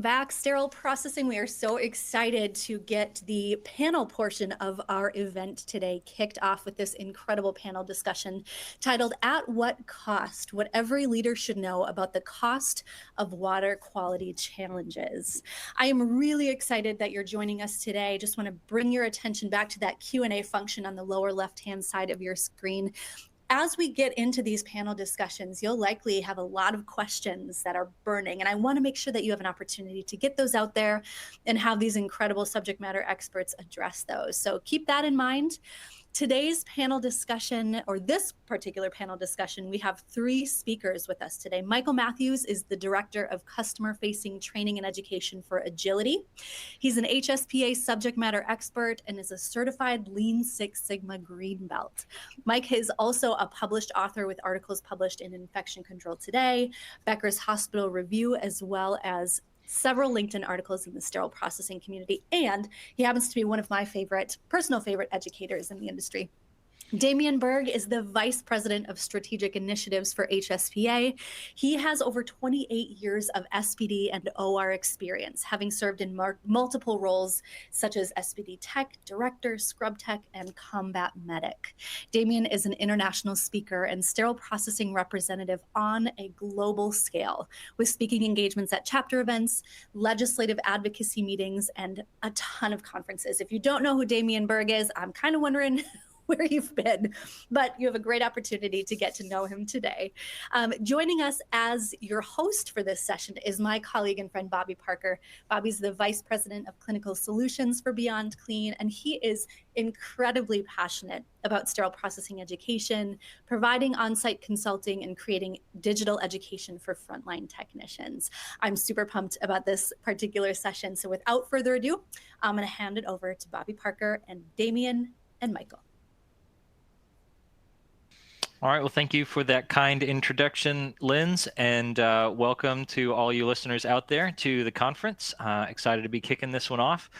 Back, Sterile Processing. We are so excited to get the panel portion of our event today kicked off with this incredible panel discussion titled At What Cost? What Every Leader Should Know About the Cost of Water Quality Challenges. I am really excited that you're joining us today. Just want to bring your attention back to that Q&A function on the lower left-hand side of your screen. As we get into these panel discussions, you'll likely have a lot of questions that are burning, and I want to make sure that you have an opportunity to get those out there and have these incredible subject matter experts address those. So keep that in mind. Today's panel discussion, or this particular panel discussion, we have three speakers with us today. Michael Matthews is the Director of Customer-Facing Training and Education for Agility. He's an HSPA subject matter expert and is a certified Lean Six Sigma Green Belt. Mike is also a published author with articles published in Infection Control Today, Becker's Hospital Review, as well as several LinkedIn articles in the sterile processing community, and he happens to be one of my personal favorite educators in the industry. Damien Berg is the Vice President of Strategic Initiatives for HSPA. He has over 28 years of SPD and OR experience, having served in multiple roles such as SPD Tech, Director, Scrub Tech, and Combat Medic. Damien is an international speaker and sterile processing representative on a global scale, with speaking engagements at chapter events, legislative advocacy meetings, and a ton of conferences. If you don't know who Damien Berg is, I'm kind of wondering where you've been, but you have a great opportunity to get to know him today. Joining us as your host for this session is my colleague and friend, Bobby Parker. Bobby's the Vice President of Clinical Solutions for Beyond Clean, and he is incredibly passionate about sterile processing education, providing on-site consulting, and creating digital education for frontline technicians. I'm super pumped about this particular session. So without further ado, I'm gonna hand it over to Bobby Parker and Damien and Michael. All right, well, thank you for that kind introduction, Linz, and welcome to all you listeners out there to the conference. Excited to be kicking this one off.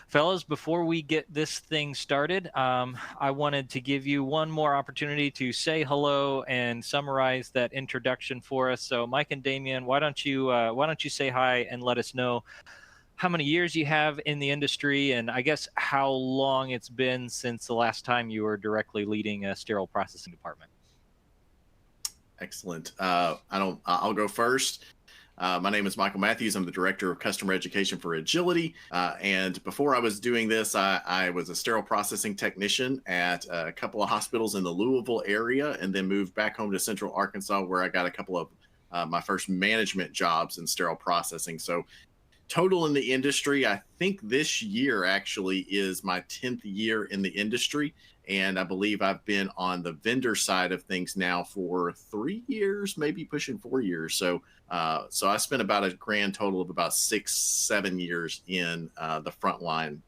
Fellas, before we get this thing started, I wanted to give you one more opportunity to say hello and summarize that introduction for us. So Mike and Damien, why don't you say hi and let us know how many years you have in the industry, and I guess how long it's been since the last time you were directly leading a sterile processing department. Excellent. I'll go first. My name is Michael Matthews. I'm the Director of Customer Education for Agility. And before I was doing this, I was a sterile processing technician at a couple of hospitals in the Louisville area, and then moved back home to Central Arkansas, where I got a couple of my first management jobs in sterile processing. So total in the industry, I think this year actually is my 10th year in the industry. And I believe I've been on the vendor side of things now for 3 years, maybe pushing 4 years. So I spent about a grand total of about 6-7 years in the frontline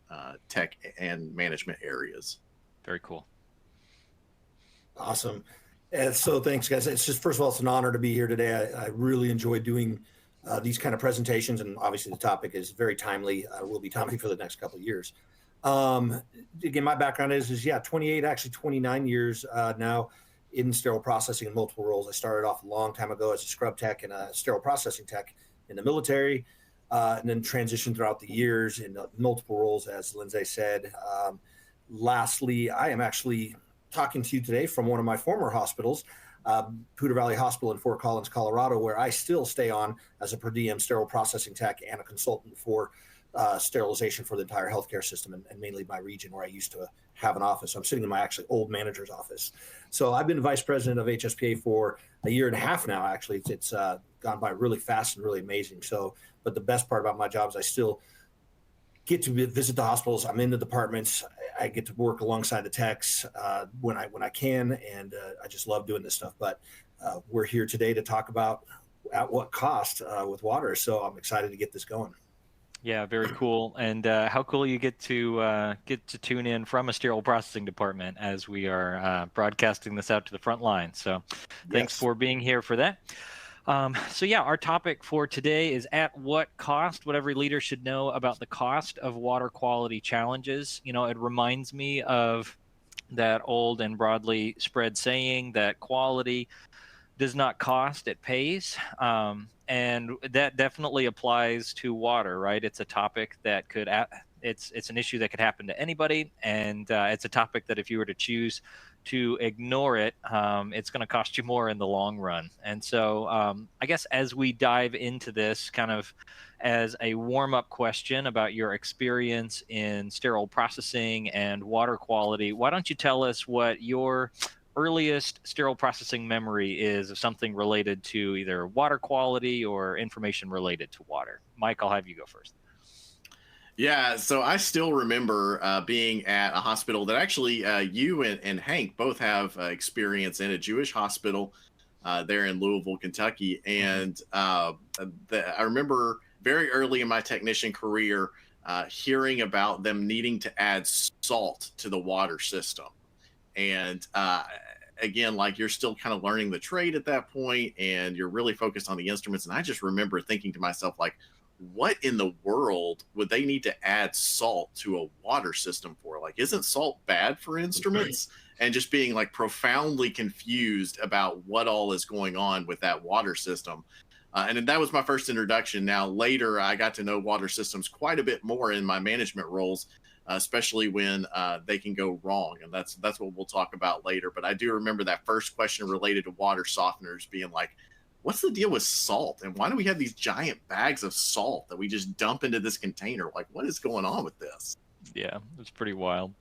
tech and management areas. Very cool. Awesome. And so thanks, guys. It's just, first of all, it's an honor to be here today. I really enjoy doing these kind of presentations, and obviously the topic is very timely. Will be timely for the next couple of years. Again, my background is 28, actually 29 years now in sterile processing in multiple roles. I started off a long time ago as a scrub tech and a sterile processing tech in the military, and then transitioned throughout the years in multiple roles, as Lindsay said. Lastly, I am actually talking to you today from one of my former hospitals, Poudre Valley Hospital in Fort Collins, Colorado, where I still stay on as a per diem sterile processing tech and a consultant for sterilization for the entire healthcare system, and mainly my region where I used to have an office. I'm sitting in my actually old manager's office. So I've been vice president of HSPA for a year and a half now. Actually, it's gone by really fast and really amazing. So, but the best part about my job is I still get to visit the hospitals. I'm in the departments. I get to work alongside the techs when I can, and I just love doing this stuff. But we're here today to talk about at what cost with water. So I'm excited to get this going. Yeah, very cool. And how cool you get to tune in from a sterile processing department as we are broadcasting this out to the front line. So thanks for being here for that. So yeah, our topic for today is at what cost, what every leader should know about the cost of water quality challenges. You know, it reminds me of that old and broadly spread saying that quality does not cost, it pays. And that definitely applies to water, right? It's a topic that could, it's an issue that could happen to anybody. And it's a topic that if you were to choose to ignore it, it's going to cost you more in the long run. And so I guess as we dive into this, kind of as a warm-up question about your experience in sterile processing and water quality, why don't you tell us what your earliest sterile processing memory is of something related to either water quality or information related to water? Mike, I'll have you go first. Yeah, so I still remember being at a hospital that actually you and Hank both have experience in, a Jewish hospital there in Louisville, Kentucky. And I remember very early in my technician career hearing about them needing to add salt to the water system. And again, like, you're still kind of learning the trade at that point, and you're really focused on the instruments. And I just remember thinking to myself, like, what in the world would they need to add salt to a water system for? Like, isn't salt bad for instruments? And just being like profoundly confused about what all is going on with that water system. And that was my first introduction. Now, later, I got to know water systems quite a bit more in my management roles, especially when they can go wrong. And that's what we'll talk about later. But I do remember that first question related to water softeners being like, what's the deal with salt? And why do we have these giant bags of salt that we just dump into this container? Like, what is going on with this? Yeah, it's pretty wild.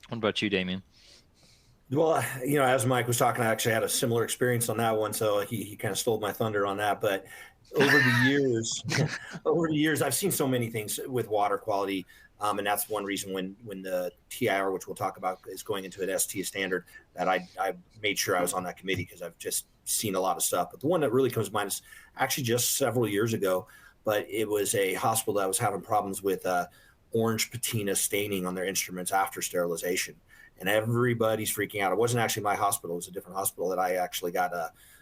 What about you, Damien? Well, as Mike was talking, I actually had a similar experience on that one, so he kind of stole my thunder on that. But over the years, I've seen so many things with water quality, and that's one reason when the TIR, which we'll talk about, is going into an ST standard, that I made sure I was on that committee, because I've just seen a lot of stuff. But the one that really comes to mind is actually just several years ago, but it was a hospital that was having problems with orange patina staining on their instruments after sterilization. And everybody's freaking out. It wasn't actually my hospital. It was a different hospital that I actually got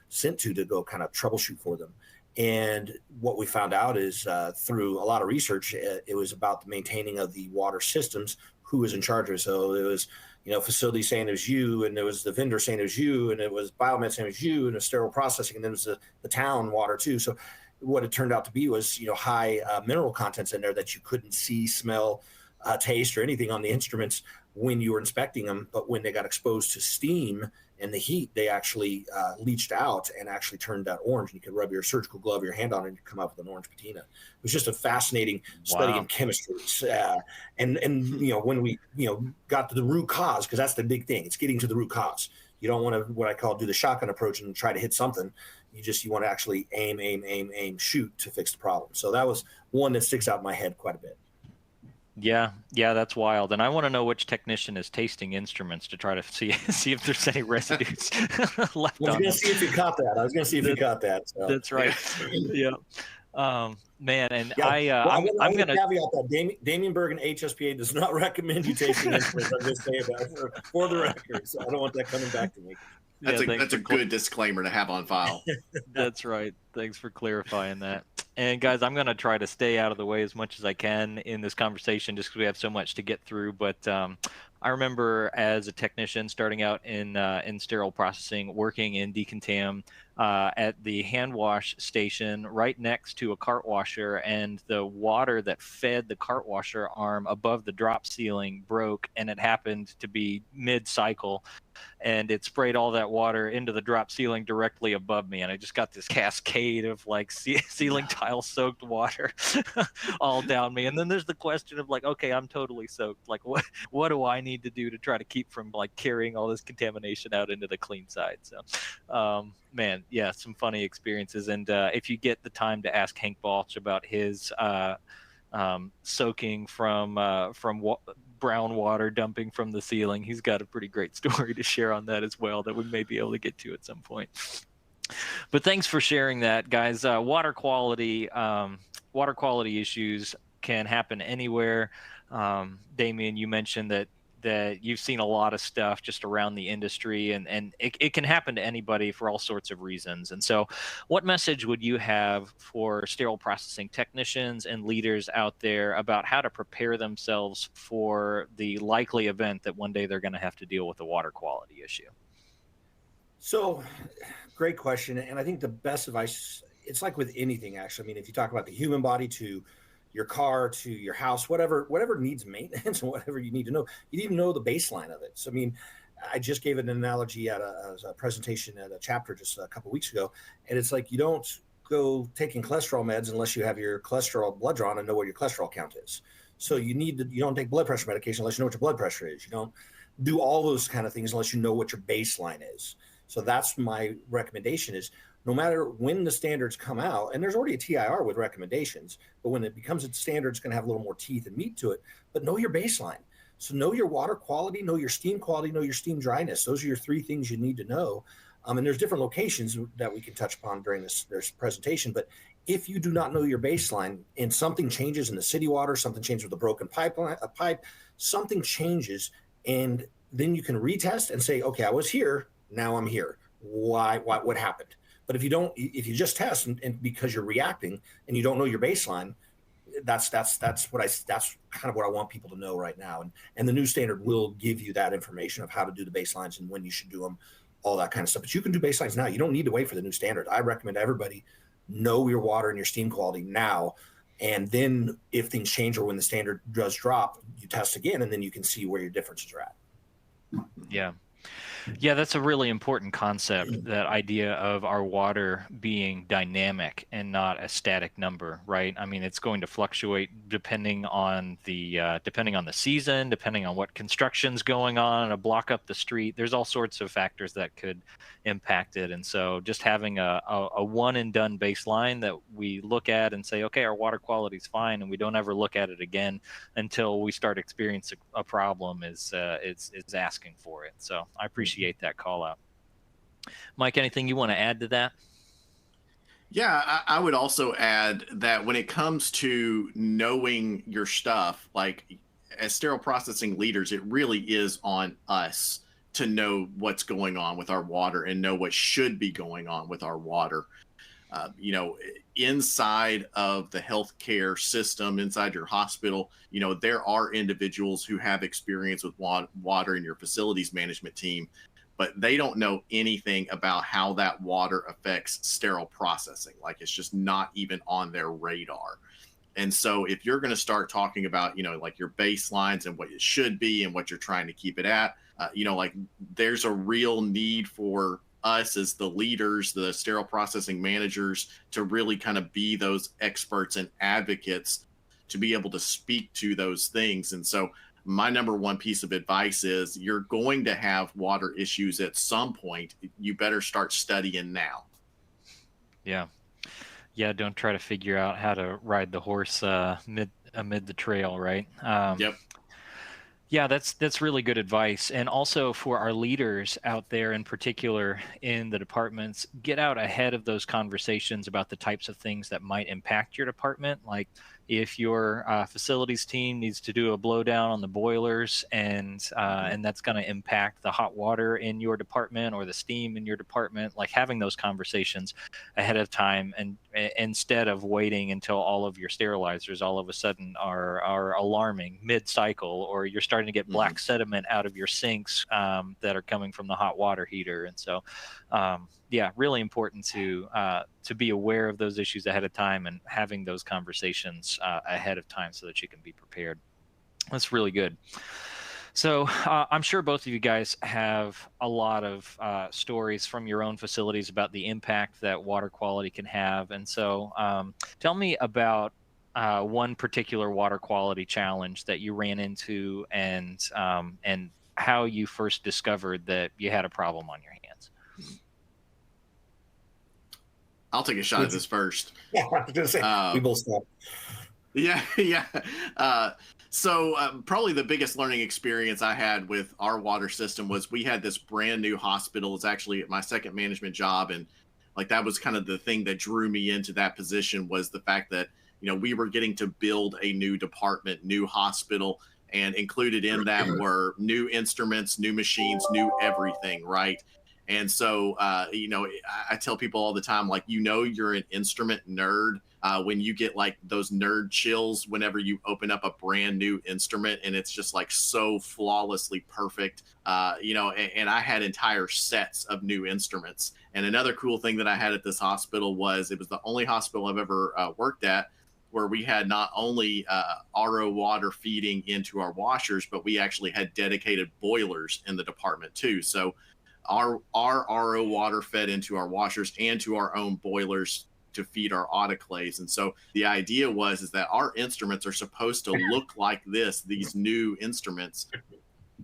sent to go kind of troubleshoot for them. And what we found out is through a lot of research, it was about the maintaining of the water systems, who was in charge of it. So it was, facility saying it was you, and there was the vendor saying it was you, and it was biomed saying it was you, and the sterile processing, and then it was the town water too. So what it turned out to be was, high mineral contents in there that you couldn't see, smell, taste, or anything on the instruments when you were inspecting them. But when they got exposed to steam and the heat, they actually leached out and actually turned that orange. And you could rub your surgical glove, your hand on it, and you come up with an orange patina. It was just a fascinating study in chemistry. And when we got to the root cause, because that's the big thing, it's getting to the root cause. You don't want to, what I call, do the shotgun approach and try to hit something. You want to actually aim, shoot to fix the problem. So that was one that sticks out in my head quite a bit. Yeah, that's wild. And I want to know which technician is tasting instruments to try to see if there's any residues left on them. I was going to see if you caught that. So. That's right. Yeah. Man, and yeah. I'm going to caveat that Damien Berg and HSPA does not recommend you tasting instruments. I'm just saying that for the record. So I don't want that coming back to me. That's a good disclaimer to have on file. That's right. Thanks for clarifying that. And guys, I'm going to try to stay out of the way as much as I can in this conversation, just because we have so much to get through. But I remember as a technician starting out in sterile processing, working in decontam at the hand wash station right next to a cart washer, and the water that fed the cart washer arm above the drop ceiling broke, and it happened to be mid-cycle, and it sprayed all that water into the drop ceiling directly above me, and I just got this cascade of like ceiling tile soaked water all down me. And then there's the question of like, okay, I'm totally soaked, like what do I need to do to try to keep from like carrying all this contamination out into the clean side? So man, yeah, some funny experiences. And if you get the time to ask Hank Balch about his soaking from brown water dumping from the ceiling, he's got a pretty great story to share on that as well that we may be able to get to at some point. But thanks for sharing that, guys. Water quality issues can happen anywhere. Damien, you mentioned that you've seen a lot of stuff just around the industry, and it can happen to anybody for all sorts of reasons. And so what message would you have for sterile processing technicians and leaders out there about how to prepare themselves for the likely event that one day they're going to have to deal with a water quality issue? So, great question. And I think the best advice, it's like with anything, actually. I mean, if you talk about the human body to your car to your house, whatever needs maintenance and whatever you need to know, you need to know the baseline of it. So, I mean, I just gave an analogy at a presentation at a chapter just a couple of weeks ago, and it's like you don't go taking cholesterol meds unless you have your cholesterol blood drawn and know what your cholesterol count is. So you don't take blood pressure medication unless you know what your blood pressure is. You don't do all those kind of things unless you know what your baseline is. So that's my recommendation is no matter when the standards come out, and there's already a TIR with recommendations, but when it becomes a standard, it's going to have a little more teeth and meat to it, but know your baseline. So know your water quality, know your steam quality, know your steam dryness. Those are your three things you need to know. And there's different locations that we can touch upon during this presentation, but if you do not know your baseline and something changes in the city water, something changes with a broken pipe, something changes, and then you can retest and say, okay, I was here, now I'm here. Why? What happened? But if you just test and because you're reacting and you don't know your baseline, that's kind of what I want people to know right now. And the new standard will give you that information of how to do the baselines and when you should do them, all that kind of stuff. But you can do baselines now. You don't need to wait for the new standard. I recommend everybody know your water and your steam quality now. And then if things change or when the standard does drop, you test again, and then you can see where your differences are at. Yeah. Yeah, that's a really important concept, that idea of our water being dynamic and not a static number, right? I mean, it's going to fluctuate depending on the season, depending on what construction's going on, a block up the street. There's all sorts of factors that could impact it. And so just having a one and done baseline that we look at and say, okay, our water quality is fine, and we don't ever look at it again until we start experiencing a problem is asking for it. So I appreciate that call out. Mike, anything you want to add to that? Yeah, I would also add that when it comes to knowing your stuff, like as sterile processing leaders, it really is on us to know what's going on with our water and know what should be going on with our water. Inside of the healthcare system, inside your hospital, there are individuals who have experience with water in your facilities management team, but they don't know anything about how that water affects sterile processing. Like it's just not even on their radar. And so if you're going to start talking about, like your baselines and what it should be and what you're trying to keep it at, like there's a real need for us as the leaders, the sterile processing managers, to really kind of be those experts and advocates to be able to speak to those things. And so my number one piece of advice is you're going to have water issues at some point. You better start studying now. Yeah. Don't try to figure out how to ride the horse amid the trail, right? Yep. Yeah, that's really good advice. And also for our leaders out there, in particular in the departments, get out ahead of those conversations about the types of things that might impact your department. Like if your facilities team needs to do a blowdown on the boilers and that's going to impact the hot water in your department or the steam in your department, like having those conversations ahead of time, and instead of waiting until all of your sterilizers all of a sudden are alarming mid-cycle, or you're starting to get black sediment out of your sinks that are coming from the hot water heater. And so really important to be aware of those issues ahead of time and having those conversations ahead of time so that you can be prepared. That's really good. So I'm sure both of you guys have a lot of stories from your own facilities about the impact that water quality can have. And so tell me about one particular water quality challenge that you ran into and how you first discovered that you had a problem on your hands. I'll take a shot at this first. Yeah, I was going to say, we both stop. Yeah. So probably the biggest learning experience I had with our water system was we had this brand new hospital. It's actually my second management job. And like that was kind of the thing that drew me into that position, was the fact that, we were getting to build a new department, new hospital, and included in that were new instruments, new machines, new everything, right? And so, I tell people all the time, like, you're an instrument nerd when you get like those nerd chills whenever you open up a brand new instrument and it's just like so flawlessly perfect. And I had entire sets of new instruments. And another cool thing that I had at this hospital was it was the only hospital I've ever worked at where we had not only RO water feeding into our washers, but we actually had dedicated boilers in the department too. So our RO water fed into our washers and to our own boilers to feed our autoclaves. And so the idea is that our instruments are supposed to look like these new instruments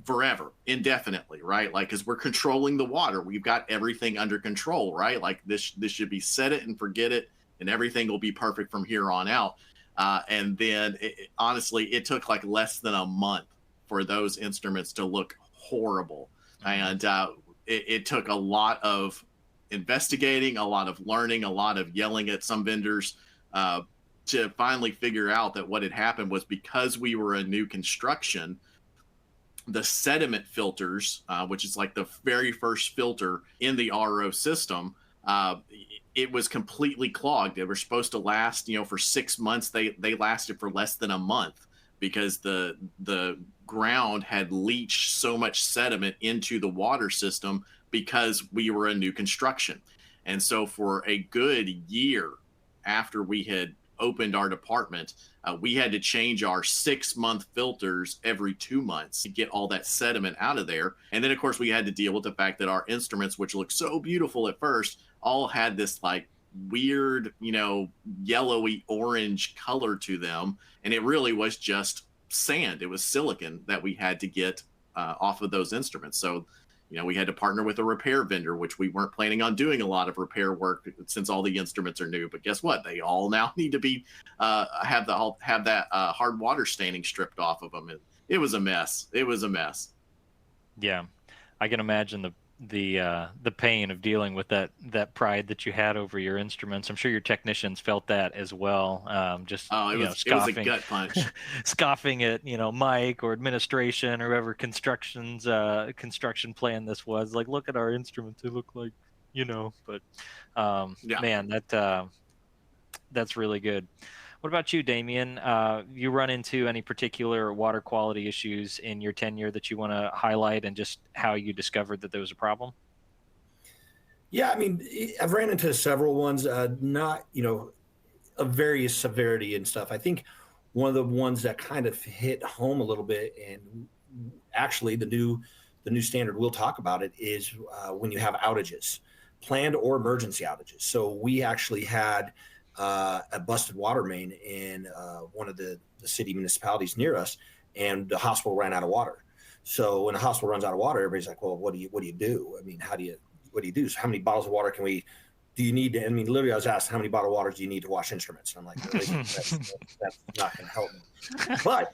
forever, indefinitely, right? Like, because we're controlling the water, we've got everything under control, right? Like this should be set it and forget it, and everything will be perfect from here on out. And then honestly, it took like less than a month for those instruments to look horrible. And it took a lot of investigating, a lot of learning, a lot of yelling at some vendors to finally figure out that what had happened was because we were a new construction, the sediment filters, which is like the very first filter in the RO system, it was completely clogged. They were supposed to last, for 6 months. They lasted for less than a month because the ground had leached so much sediment into the water system because we were a new construction. And so for a good year after we had opened our department, we had to change our 6-month filters every 2 months to get all that sediment out of there. And then of course we had to deal with the fact that our instruments, which looked so beautiful at first, all had this like weird, yellowy orange color to them. And it really was just sand. It was silicon that we had to get off of those instruments. So, we had to partner with a repair vendor, which we weren't planning on doing a lot of repair work since all the instruments are new. But guess what? They all now need to be have that hard water staining stripped off of them. It was a mess. It was a mess. Yeah, I can imagine the pain of dealing with that pride that you had over your instruments. I'm sure your technicians felt that as well. It was a gut punch. Scoffing at Mike or administration or whoever construction plan this was. Like, look at our instruments; they look like But man, that's really good. What about you, Damien? You run into any particular water quality issues in your tenure that you want to highlight, and just how you discovered that there was a problem? Yeah, I mean, I've ran into several ones, not, of various severity and stuff. I think one of the ones that kind of hit home a little bit, and actually the new standard, we'll talk about it, is when you have outages, planned or emergency outages. So we actually had a busted water main in one of the city municipalities near us, and the hospital ran out of water. So when the hospital runs out of water, everybody's like, well, what do you do? I mean, what do you do? So how many bottles of water do you need to, literally I was asked, how many bottled waters do you need to wash instruments? And I'm like, really? that's not going to help me. But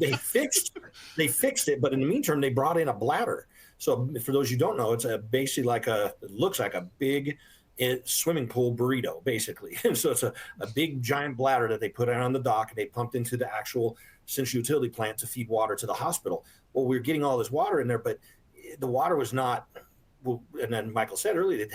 they fixed it. But in the meantime, they brought in a bladder. So for those you don't know, it's basically it looks like a big swimming pool burrito, basically. And so it's a big giant bladder that they put out on the dock, and they pumped into the actual central utility plant to feed water to the hospital. Well, we were getting all this water in there, but the water was not, and then Michael said earlier, it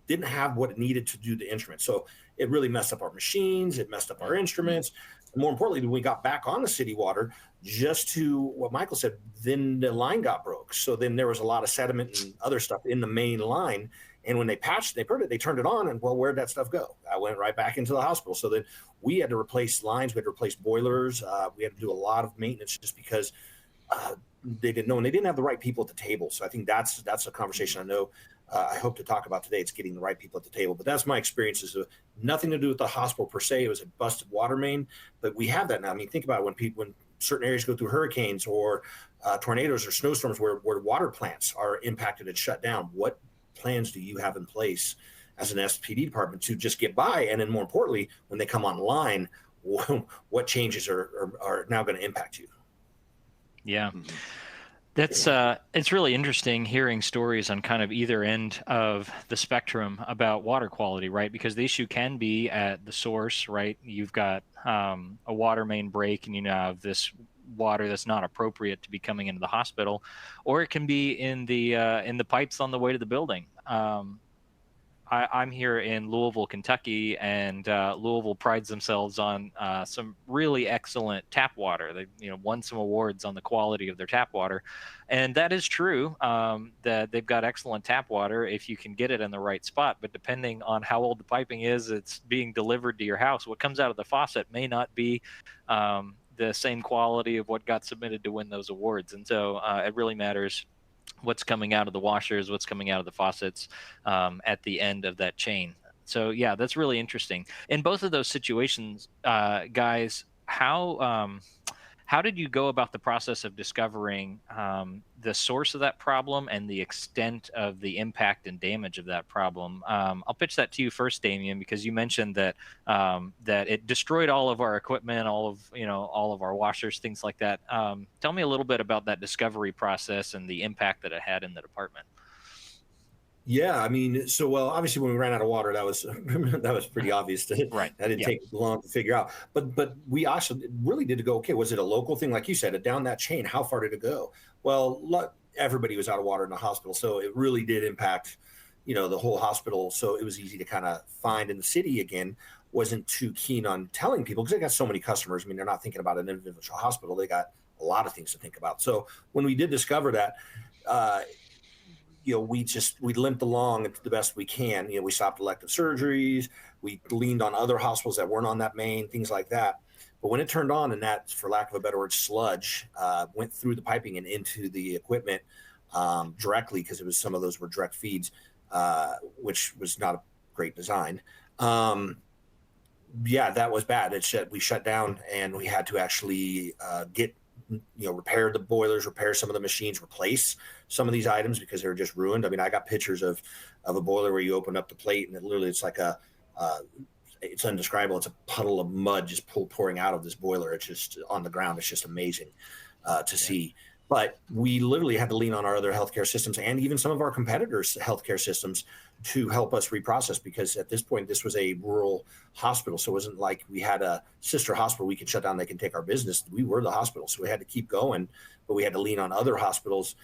didn't have what it needed to do the instruments. So it really messed up our machines. It messed up our instruments. And more importantly, when we got back on the city water, just to what Michael said, then the line got broke. So then there was a lot of sediment and other stuff in the main line. And when they patched, they turned it on, and well, where'd that stuff go? I went right back into the hospital. So then we had to replace lines, we had to replace boilers. We had to do a lot of maintenance just because they didn't know, and they didn't have the right people at the table. So I think that's a conversation I know I hope to talk about today. It's getting the right people at the table. But that's my experience. Is nothing to do with the hospital per se. It was a busted water main, but we have that now. Think about it, when certain areas go through hurricanes or tornadoes or snowstorms where water plants are impacted and shut down. What plans do you have in place as an SPD department to just get by? And then more importantly, when they come online, what changes are now going to impact you? Yeah. That's it's really interesting hearing stories on kind of either end of the spectrum about water quality, right? Because the issue can be at the source, right? You've got a water main break, and you have this water that's not appropriate to be coming into the hospital, or it can be in the pipes on the way to the building. I'm here in Louisville, Kentucky, and Louisville prides themselves on some really excellent tap water. They, won some awards on the quality of their tap water, and that is true. That they've got excellent tap water if you can get it in the right spot. But depending on how old the piping is, it's being delivered to your house. What comes out of the faucet may not be the same quality of what got submitted to win those awards, and so it really matters what's coming out of the washers, what's coming out of the faucets at the end of that chain. So yeah, that's really interesting. In both of those situations, guys, how did you go about the process of discovering the source of that problem and the extent of the impact and damage of that problem? I'll pitch that to you first, Damien, because you mentioned that that it destroyed all of our equipment, all of our washers, things like that. Tell me a little bit about that discovery process and the impact that it had in the department. Yeah, I mean, well, obviously when we ran out of water, that was pretty obvious. Right. That didn't take long to figure out. But we also really did go, okay, was it a local thing? Like you said, down that chain, how far did it go? Well, everybody was out of water in the hospital. So it really did impact, the whole hospital. So it was easy to kind of find. In the city, again, wasn't too keen on telling people because they got so many customers. I mean, they're not thinking about an individual hospital. They got a lot of things to think about. So when we did discover that, we limped along the best we can. We stopped elective surgeries. We leaned on other hospitals that weren't on that main, things like that. But when it turned on and that, for lack of a better word, sludge went through the piping and into the equipment directly, because some of those were direct feeds, which was not a great design. That was bad. We shut down and we had to actually repair the boilers, repair some of the machines, replace some of these items because they were just ruined. I mean, I got pictures of a boiler where you open up the plate and it's like it's indescribable. It's a puddle of mud just pouring out of this boiler. It's just on the ground. It's just amazing to see. But we literally had to lean on our other healthcare systems and even some of our competitors' healthcare systems to help us reprocess, because at this point, this was a rural hospital. So it wasn't like we had a sister hospital we could shut down, they can take our business. We were the hospital. So we had to keep going, but we had to lean on other hospitals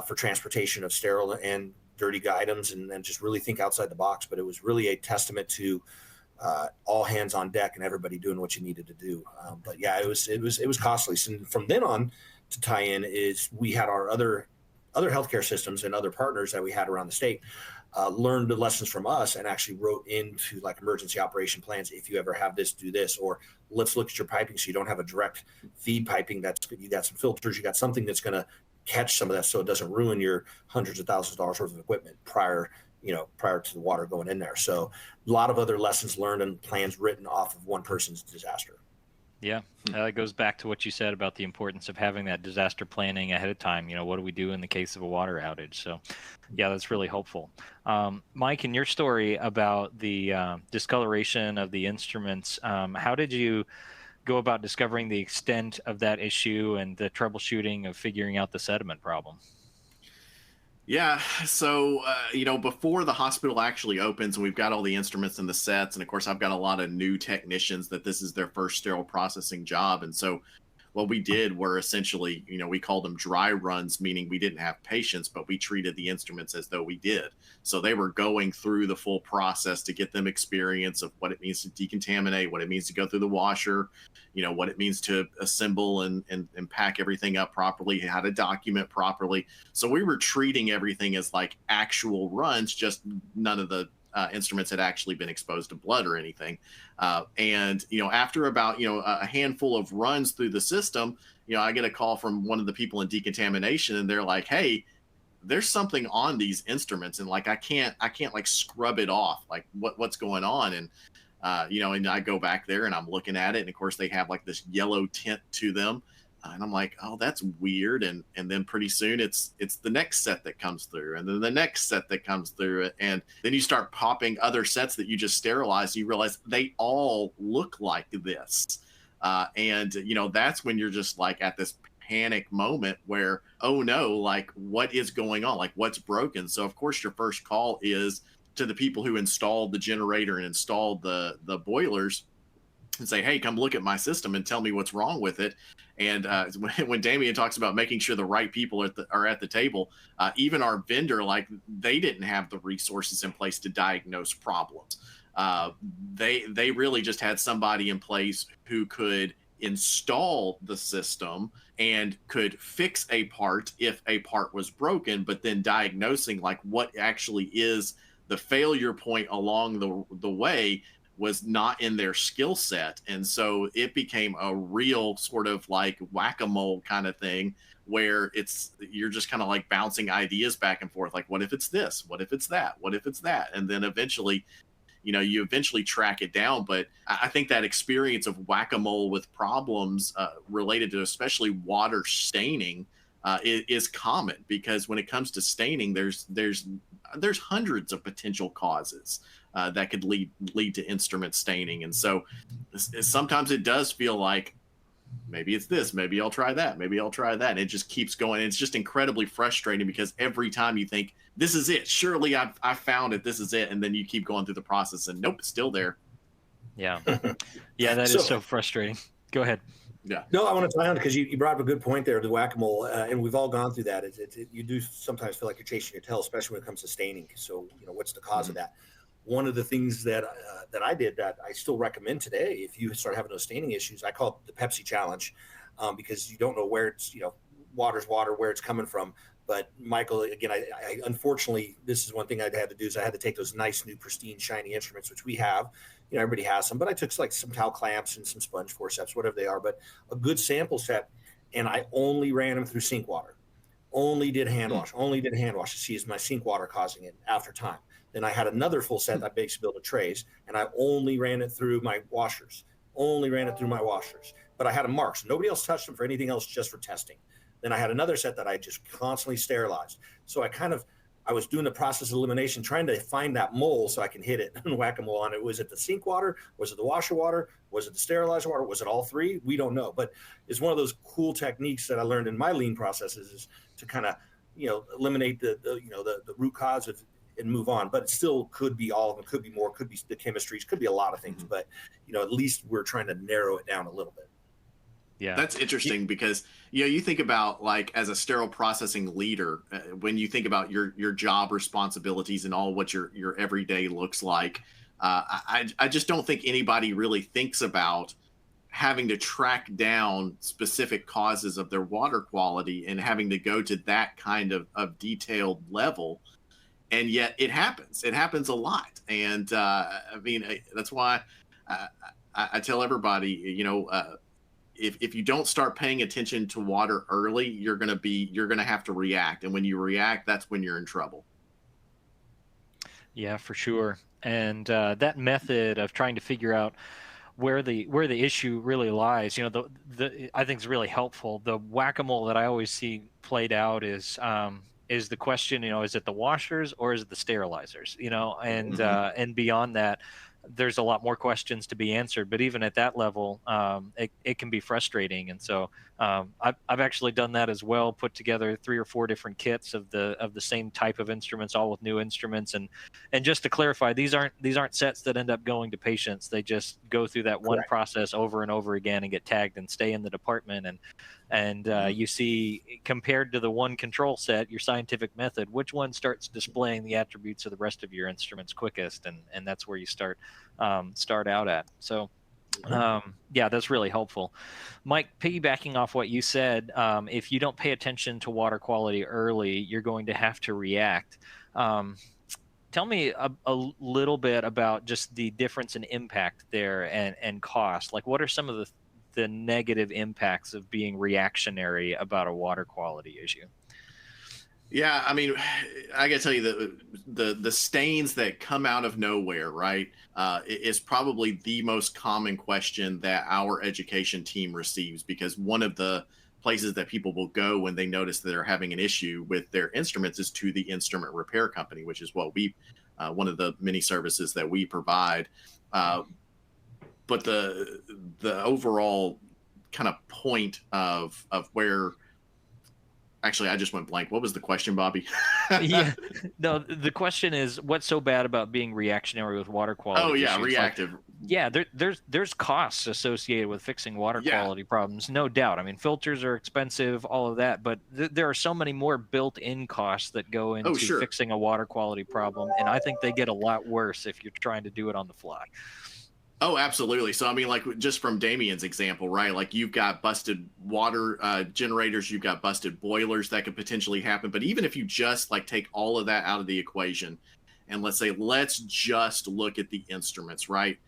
for transportation of sterile and dirty items and just really think outside the box. But it was really a testament to all hands on deck and everybody doing what you needed to do. But yeah, it was costly. So from then on, to tie in, is we had our other healthcare systems and other partners that we had around the state learned the lessons from us and actually wrote into like emergency operation plans. If you ever have this, do this, or let's look at your piping so you don't have a direct feed piping. You got some filters, you got something that's going to catch some of that so it doesn't ruin your hundreds of thousands of dollars worth of equipment prior to the water going in there. So a lot of other lessons learned and plans written off of one person's disaster. Yeah, it goes back to what you said about the importance of having that disaster planning ahead of time. What do we do in the case of a water outage? So, yeah, that's really helpful. Mike, in your story about the discoloration of the instruments, how did you go about discovering the extent of that issue and the troubleshooting of figuring out the sediment problem? Yeah, so, before the hospital actually opens and we've got all the instruments and the sets, and of course I've got a lot of new technicians that this is their first sterile processing job. And so what we did were essentially, we called them dry runs, meaning we didn't have patients, but we treated the instruments as though we did. So they were going through the full process to get them experience of what it means to decontaminate, what it means to go through the washer, what it means to assemble and pack everything up properly, how to document properly. So we were treating everything as like actual runs, just none of the instruments had actually been exposed to blood or anything. And after about, a handful of runs through the system, I get a call from one of the people in decontamination and they're like, hey, there's something on these instruments. And like, I can't like scrub it off. Like what's going on? And, and I go back there and I'm looking at it. And of course they have like this yellow tint to them. And I'm like, oh, that's weird. And then pretty soon it's the next set that comes through, and then the next set that comes through. And then you start popping other sets that you just sterilized. You realize they all look like this. And that's when you're just like at this panic moment where, oh no, like what is going on? Like what's broken? So of course your first call is to the people who installed the generator and installed the boilers. and say, hey, come look at my system and tell me what's wrong with it. And when Damien talks about making sure the right people are at the table, even our vendor, like, they didn't have the resources in place to diagnose problems. They really just had somebody in place who could install the system and could fix a part if a part was broken, but then diagnosing like what actually is the failure point along the way was not in their skill set. And so it became a real sort of like whack-a-mole kind of thing, where you're just kind of like bouncing ideas back and forth, like, what if it's this, what if it's that, what if it's that, and then eventually, you eventually track it down. But I think that experience of whack-a-mole with problems related to especially water staining is common, because when it comes to staining, there's hundreds of potential causes that could lead to instrument staining. And so sometimes it does feel like, maybe it's this, maybe I'll try that, maybe I'll try that. And it just keeps going. It's just incredibly frustrating, because every time you think, this is it, surely I found it, this is it, and then you keep going through the process and nope, it's still there. Yeah. Yeah, that is so frustrating. Go ahead. Yeah. No, I want to tie on, because you brought up a good point there, the whack-a-mole, and we've all gone through that. You do sometimes feel like you're chasing your tail, especially when it comes to staining. So, what's the cause of that? One of the things that I did that I still recommend today, if you start having those staining issues, I call it the Pepsi challenge, because you don't know where it's, water's water, where it's coming from. But Michael, again, I unfortunately, this is one thing I'd had to do, is I had to take those nice, new, pristine, shiny instruments, which we have. Everybody has them, but I took like some towel clamps and some sponge forceps, whatever they are, but a good sample set. And I only ran them through sink water, only did hand wash to see, is my sink water causing it after time. Then I had another full set I basically built a trays, and I only ran it through my washers, but I had them marked. So nobody else touched them for anything else, just for testing. Then I had another set that I just constantly sterilized. So I was doing the process of elimination, trying to find that mole so I can hit it and whack-a-mole on it. Was it the sink water? Was it the washer water? Was it the sterilizer water? Was it all three? We don't know. But it's one of those cool techniques that I learned in my lean processes, is to kind of, eliminate the root cause of, and move on. But it still could be all of them, could be more, could be the chemistries, could be a lot of things. But, at least we're trying to narrow it down a little bit. Yeah, that's interesting, because you think about, like, as a sterile processing leader, when you think about your job responsibilities and all what your everyday looks like, I just don't think anybody really thinks about having to track down specific causes of their water quality and having to go to that kind of detailed level. And yet it happens a lot. And that's why I tell everybody, if you don't start paying attention to water early, you're going to have to react. And when you react, that's when you're in trouble. Yeah, for sure. And that method of trying to figure out where the issue really lies, I think is really helpful. The whack-a-mole that I always see played out is the question, is it the washers or is it the sterilizers? And beyond that, there's a lot more questions to be answered. But even at that level, it can be frustrating. And so I've actually done that as well, put together 3 or 4 different kits of the same type of instruments, all with new instruments. And just to clarify, these aren't sets that end up going to patients. They just go through that one process over and over again and get tagged and stay in the department. And you see, compared to the one control set, your scientific method, which one starts displaying the attributes of the rest of your instruments quickest, and that's where you start out at. So yeah, that's really helpful. Mike, piggybacking off what you said, if you don't pay attention to water quality early, you're going to have to react. Tell me a little bit about just the difference in impact there and cost. Like, what are some of the negative impacts of being reactionary about a water quality issue? Yeah, I mean, I gotta tell you, the stains that come out of nowhere, right, is probably the most common question that our education team receives, because one of the places that people will go when they notice that they're having an issue with their instruments is to the instrument repair company, which is what one of the many services that we provide. But the overall kind of point of where Actually, I just went blank. What was the question, Bobby? Yeah, no, the question is, what's so bad about being reactionary with water quality Oh yeah, issues? reactive. Yeah, there's costs associated with fixing water Yeah. quality problems, no doubt. I mean, filters are expensive, all of that, but there are so many more built-in costs that go Oh into sure. fixing a water quality problem, and I think they get a lot worse if you're trying to do it on the fly. Oh, absolutely. So, I mean, like just from Damien's example, right? Like you've got busted water generators, you've got busted boilers that could potentially happen. But even if you just like take all of that out of the equation, and let's just look at the instruments, right?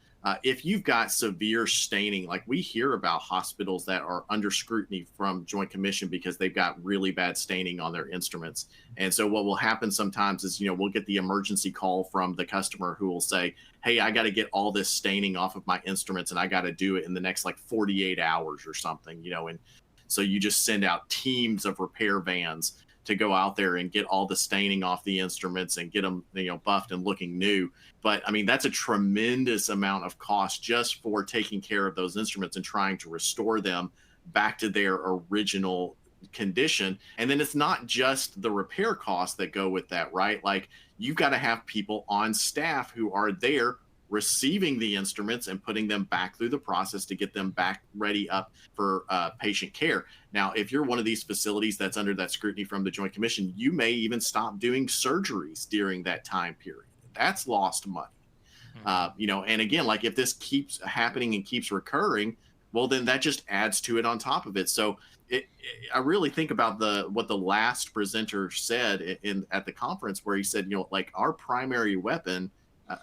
If you've got severe staining, like we hear about hospitals that are under scrutiny from Joint Commission because they've got really bad staining on their instruments. And so what will happen sometimes is, we'll get the emergency call from the customer who will say, hey, I got to get all this staining off of my instruments and I got to do it in the next like 48 hours or something, and so you just send out teams of repair vans to go out there and get all the staining off the instruments and get them, buffed and looking new. But I mean, that's a tremendous amount of cost just for taking care of those instruments and trying to restore them back to their original condition. And then it's not just the repair costs that go with that, right? Like you've got to have people on staff who are there receiving the instruments and putting them back through the process to get them back ready up for patient care. Now, if you're one of these facilities that's under that scrutiny from the Joint Commission, you may even stop doing surgeries during that time period. That's lost money. And again, like if this keeps happening and keeps recurring, well, then that just adds to it on top of it. So I really think about what the last presenter said at the conference, where he said, like our primary weapon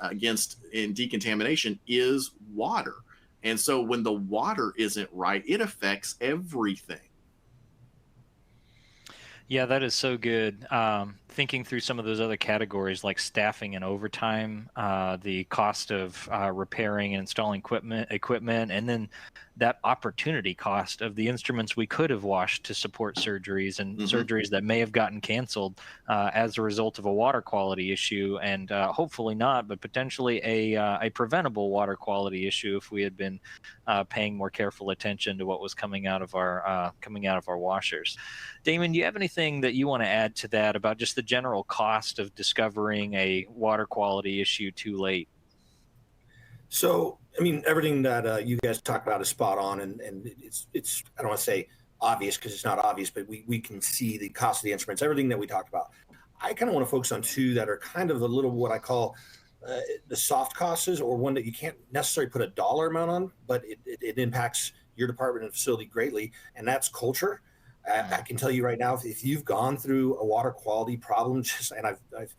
against decontamination is water. And so when the water isn't right, it affects everything. Yeah, that is so good. Thinking through some of those other categories like staffing and overtime, the cost of repairing and installing equipment, and then that opportunity cost of the instruments we could have washed to support surgeries and surgeries that may have gotten canceled as a result of a water quality issue, and hopefully not, but potentially a preventable water quality issue if we had been paying more careful attention to what was coming out of our washers. Damien, do you have anything that you want to add to that about just the general cost of discovering a water quality issue too late? So, I mean, everything that you guys talk about is spot on, and it's I don't want to say obvious because it's not obvious, but we can see the cost of the instruments, everything that we talked about. I kind of want to focus on two that are kind of a little what I call the soft costs, or one that you can't necessarily put a dollar amount on, but it impacts your department and facility greatly, and that's culture. I can tell you right now, if you've gone through a water quality problem, and I've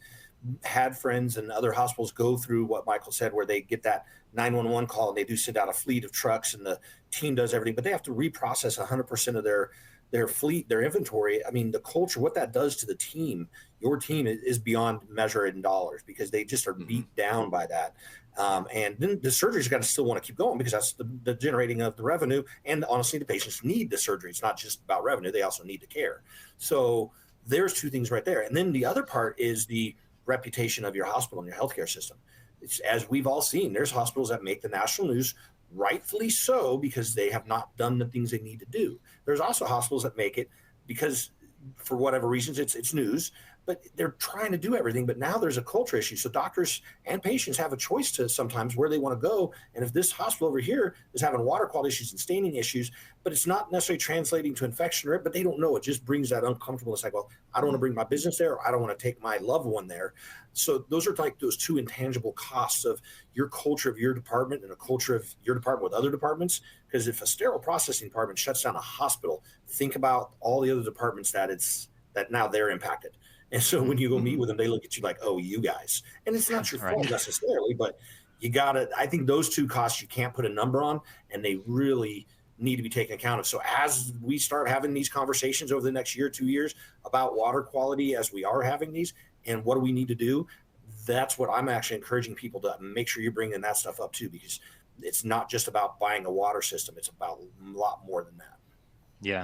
had friends and other hospitals go through what Michael said, where they get that 911 call and they do send out a fleet of trucks and the team does everything, but they have to reprocess 100% of their fleet, their inventory. I mean, the culture, what that does to the team, your team is beyond measure in dollars because they just are beat down by that. And then the surgery's got to still want to keep going because that's the generating of the revenue. And honestly, the patients need the surgery. It's not just about revenue. They also need the care. So there's two things right there. And then the other part is the reputation of your hospital and your healthcare system. It's, as we've all seen, there's hospitals that make the national news, rightfully so, because they have not done the things they need to do. There's also hospitals that make it because for whatever reasons it's news, but they're trying to do everything. But now there's a culture issue. So doctors and patients have a choice to sometimes where they want to go. And if this hospital over here is having water quality issues and staining issues, but it's not necessarily translating to infection, but they don't know, it just brings that uncomfortableness. Like, well, I don't want to bring my business there, or I don't want to take my loved one there. So those are like those two intangible costs of your culture of your department and a culture of your department with other departments. Because if a sterile processing department shuts down a hospital, think about all the other departments that now they're impacted. And so when you go meet with them, they look at you like, oh, you guys. And it's not your fault necessarily, but you got to, I think those two costs you can't put a number on, and they really need to be taken account of. So as we start having these conversations over the next year, 2 years about water quality, as we are having these, and what do we need to do, that's what I'm actually encouraging people to make sure you're bringing that stuff up too, because it's not just about buying a water system. It's about a lot more than that. Yeah,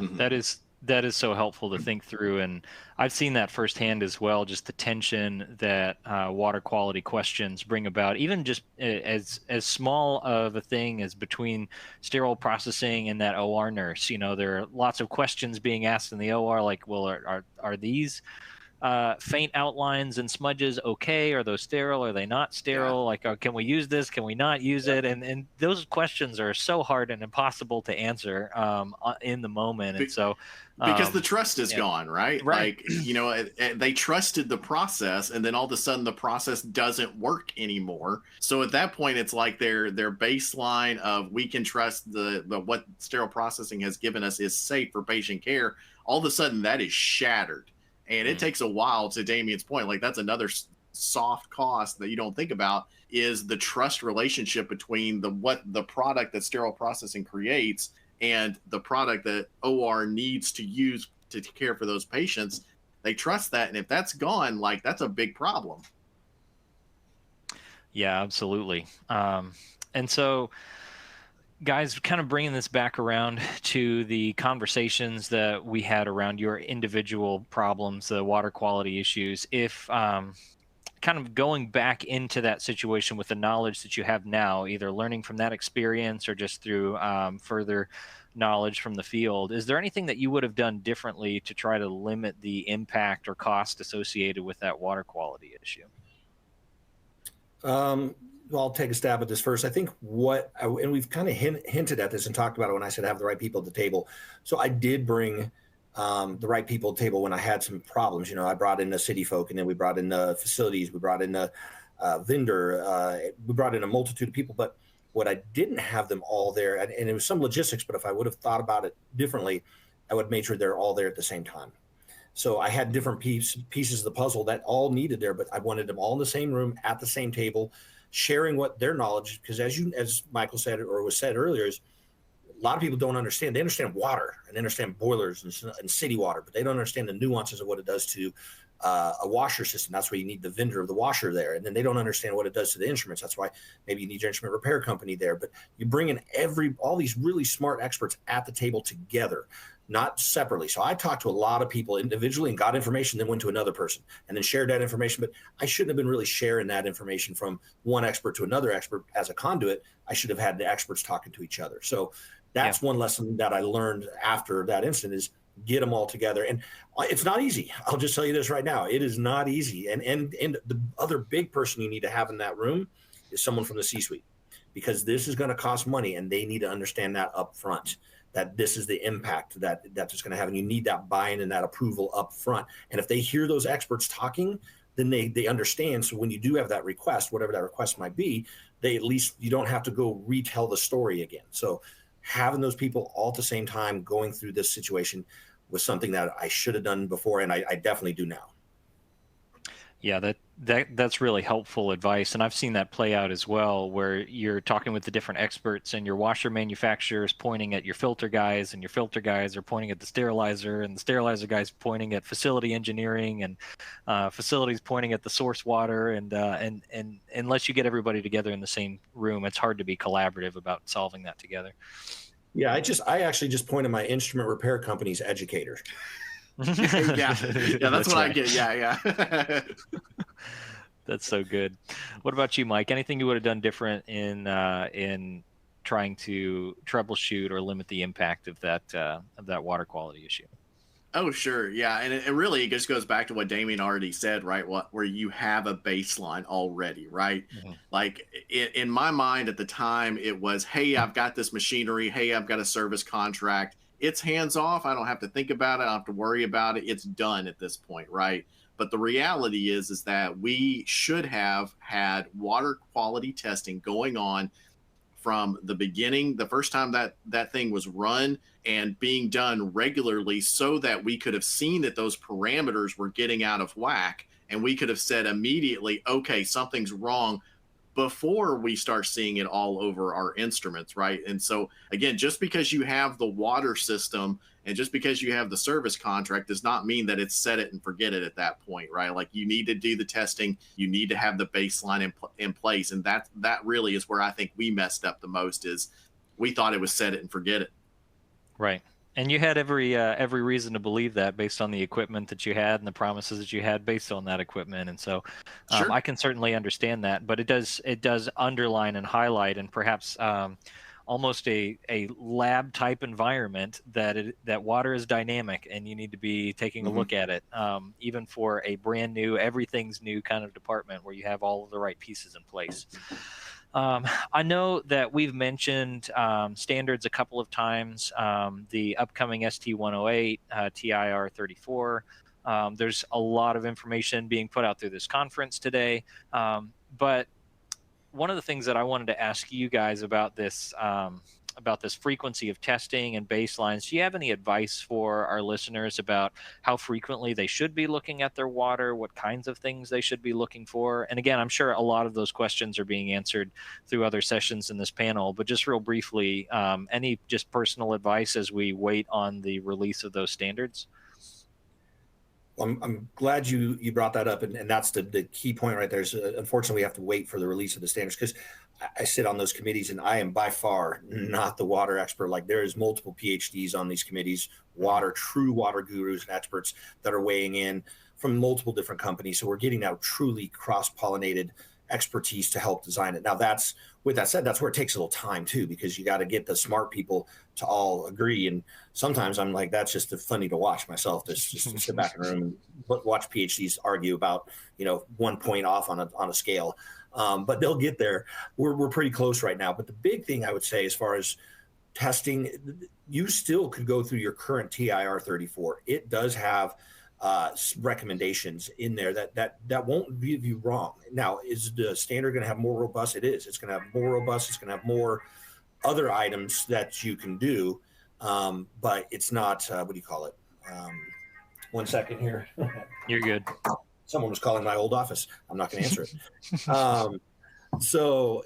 That is so helpful to think through, and I've seen that firsthand as well. Just the tension that water quality questions bring about, even just as small of a thing as between sterile processing and that OR nurse. There are lots of questions being asked in the OR, like, well, are these faint outlines and smudges okay? Are those sterile? Are they not Yeah. sterile? Like, can we use this? Can we not use it? And those questions are so hard and impossible to answer in the moment. And so, because the trust is yeah, gone, right? right. Like, they trusted the process, and then all of a sudden the process doesn't work anymore. So at that point, it's like their baseline of we can trust the what sterile processing has given us is safe for patient care. All of a sudden, that is shattered. And it takes a while, to Damien's point, like that's another soft cost that you don't think about, is the trust relationship between what the product that sterile processing creates and the product that OR needs to use to care for those patients. They trust that. And if that's gone, like that's a big problem. Yeah, absolutely. And so, guys, kind of bringing this back around to the conversations that we had around your individual problems, the water quality issues, if kind of going back into that situation with the knowledge that you have now, either learning from that experience or just through further knowledge from the field, is there anything that you would have done differently to try to limit the impact or cost associated with that water quality issue? Well, I'll take a stab at this first. I think and we've kind of hinted at this and talked about it when I said have the right people at the table. So I did bring the right people at the table when I had some problems. I brought in the city folk, and then we brought in the facilities, we brought in the vendor, we brought in a multitude of people. But what I didn't have them all there, and it was some logistics, but if I would have thought about it differently, I would have made sure they're all there at the same time. So I had different pieces of the puzzle that all needed there, but I wanted them all in the same room at the same table, sharing what their knowledge, because as Michael said, or was said earlier, is a lot of people don't understand. They understand water and they understand boilers and city water, but they don't understand the nuances of what it does to a washer system. That's why you need the vendor of the washer there. And then they don't understand what it does to the instruments. That's why maybe you need your instrument repair company there. But you bring in all these really smart experts at the table together, not separately. So I talked to a lot of people individually and got information, then went to another person and then shared that information. But I shouldn't have been really sharing that information from one expert to another expert as a conduit. I should have had the experts talking to each other. So that's one lesson that I learned after that incident, is get them all together. And it's not easy. I'll just tell you this right now. It is not easy. And the other big person you need to have in that room is someone from the C-suite, because this is going to cost money, and they need to understand that up front, that this is the impact that it's going to have. And you need that buy-in and that approval up front. And if they hear those experts talking, then they understand. So when you do have that request, whatever that request might be, at least you don't have to go retell the story again. So having those people all at the same time going through this situation was something that I should have done before, and I definitely do now. Yeah, that's really helpful advice, and I've seen that play out as well, where you're talking with the different experts, and your washer manufacturers pointing at your filter guys, and your filter guys are pointing at the sterilizer, and the sterilizer guys pointing at facility engineering, and facilities pointing at the source water, and unless you get everybody together in the same room, it's hard to be collaborative about solving that together. Yeah, I actually just pointed my instrument repair company's educator. yeah, that's what right. I get. Yeah. That's so good. What about you, Mike? Anything you would have done different in trying to troubleshoot or limit the impact of that water quality issue? Oh, sure. Yeah. And it really just goes back to what Damien already said, right? Where you have a baseline already, right? Mm-hmm. Like in my mind at the time, it was, hey, I've got this machinery. Hey, I've got a service contract. It's hands off. I don't have to think about it. I don't have to worry about it. It's done at this point, right? But the reality is that we should have had water quality testing going on from the beginning, the first time that thing was run, and being done regularly, so that we could have seen that those parameters were getting out of whack, and we could have said immediately, okay, something's wrong, before we start seeing it all over our instruments, right? And so again, just because you have the water system and just because you have the service contract does not mean that it's set it and forget it at that point, right? Like you need to do the testing, you need to have the baseline in place. And that really is where I think we messed up the most, is we thought it was set it and forget it. Right. And you had every reason to believe that based on the equipment that you had and the promises that you had based on that equipment. And so Sure. I can certainly understand that, but it does underline and highlight, and perhaps almost a lab type environment, that water is dynamic and you need to be taking a look at it, even for a brand new, everything's new kind of department where you have all of the right pieces in place. I know that we've mentioned standards a couple of times, the upcoming ST108, TIR34. There's a lot of information being put out through this conference today. But one of the things that I wanted to ask you guys about this frequency of testing and baselines, do you have any advice for our listeners about how frequently they should be looking at their water, what kinds of things they should be looking for? And again, I'm sure a lot of those questions are being answered through other sessions in this panel, but just real briefly, any just personal advice as we wait on the release of those standards? I'm glad you brought that up, and that's the key point right there. Is unfortunately we have to wait for the release of the standards, because I sit on those committees and I am by far not the water expert. Like, there is multiple PhDs on these committees, true water gurus and experts that are weighing in from multiple different companies. So we're getting now truly cross-pollinated expertise to help design it. Now, with that said, that's where it takes a little time too, because you got to get the smart people to all agree. And sometimes I'm like, that's just funny to watch myself, just to sit back in a room and watch PhDs argue about, 1 point off on a scale. But they'll get there. We're pretty close right now. But the big thing I would say, as far as testing, you still could go through your current TIR34. It does have recommendations in there that won't leave you wrong. Now, is the standard going to have more robust? It is. It's going to have more robust. It's going to have more other items that you can do, but it's not. What do you call it? 1 second here. You're good. Someone was calling my old office. I'm not going to answer it. So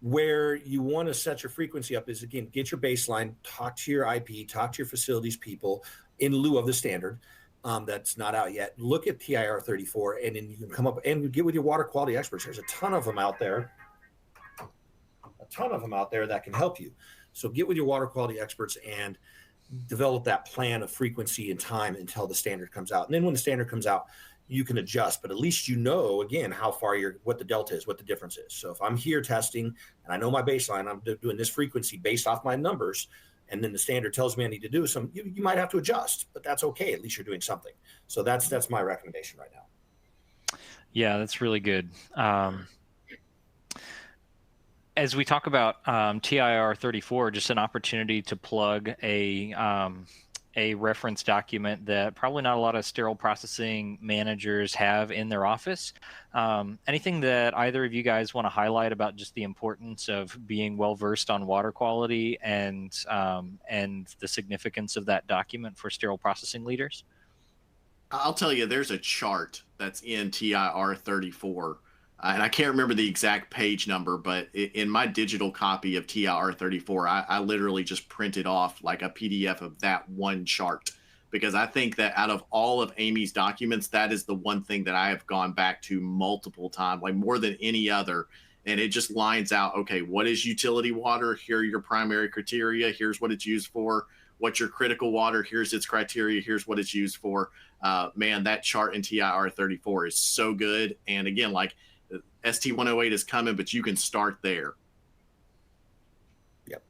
where you want to set your frequency up is, again, get your baseline, talk to your IP, talk to your facilities people in lieu of the standard. That's not out yet. Look at TIR34, and then you can come up and get with your water quality experts. There's a ton of them out there that can help you. So get with your water quality experts and develop that plan of frequency and time until the standard comes out. And then when the standard comes out, you can adjust, but at least again, how far what the delta is, what the difference is. So if I'm here testing and I know my baseline, I'm doing this frequency based off my numbers, and then the standard tells me I need to do some, you might have to adjust, but that's okay. At least you're doing something. So that's my recommendation right now. Yeah, that's really good. As we talk about TIR34, just an opportunity to plug a reference document that probably not a lot of sterile processing managers have in their office. Anything that either of you guys want to highlight about just the importance of being well versed on water quality and the significance of that document for sterile processing leaders? I'll tell you, there's a chart that's in TIR34. And I can't remember the exact page number, but in my digital copy of TIR34, I literally just printed off like a PDF of that one chart, because I think that out of all of Amy's documents, that is the one thing that I have gone back to multiple times, like more than any other. And it just lines out, okay, what is utility water? Here are your primary criteria. Here's what it's used for. What's your critical water? Here's its criteria. Here's what it's used for. Man, that chart in TIR34 is so good. And again, like, ST108 is coming, but you can start there. Yep.